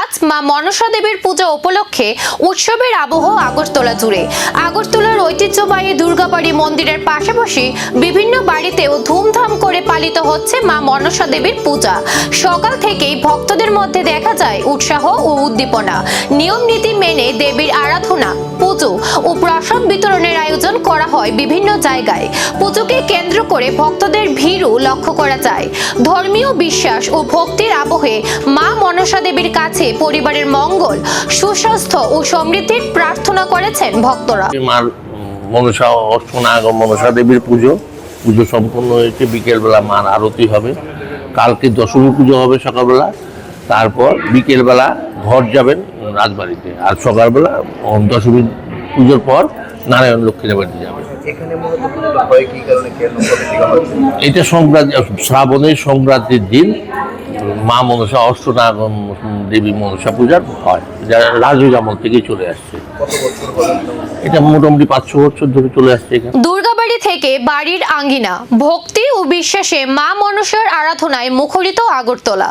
আজ মা মনসা দেবীর পূজা উপলক্ষে উৎসবের আবহ আগরতলা জুড়ে। আগরতলার ঐতিহ্যবাহী দুর্গাবাড়ি মন্দিরের পাশাপাশি বিভিন্ন বাড়িতেও ধুমধাম করে পালিত হচ্ছে মা মনসা দেবীর পূজা। সকাল থেকেই ভক্তদের মধ্যে দেখা যায় উৎসাহ ও উদ্দীপনা। নিয়ম নীতি মেনে দেবীর আরাধনা, পুজো ও প্রসাদ বিতরণের আয়োজন করা হয় বিভিন্ন জায়গায়। পুজোকে কেন্দ্র করে ভক্তদের ভিড়ও লক্ষ্য করা যায়। ধর্মীয় বিশ্বাস ও ভক্তির আবহে মা মনসা দেবীর কাছে পরিবারের মঙ্গল, সুস্বাস্থ্য ও সমৃদ্ধির প্রার্থনা করেছেন ভক্তরা। মার মনসা অষ্টনাগম মনসা দেবীর পুজো সম্পন্ন হয়েছে। বিকেলবেলা মার আরতি হবে, কালকে দশমী পুজো হবে সকালবেলা, তারপর বিকেলবেলা ঘর যাবেন রাজবাড়িতে, আর সকালবেলা দশমী পুজোর পর নারায়ণ লক্ষ্মীর বাড়িতে যাবেন। এটা সংক্রান্তি, শ্রাবণের সংক্রান্তির দিন মা মনসা অষ্টনাগম দেবী মনসা পূজার হয়, যা রাজযোগ আমল থেকেই চলে আসছে। এটা মোটামুটি 500 বছর ধরে চলে আসছে। দুর্গাবাড়ি থেকে বাড়ির আঙ্গিনা, ভক্তি ও বিশ্বাসে মা মনসার আরাধনায় মুখরিত আগরতলা।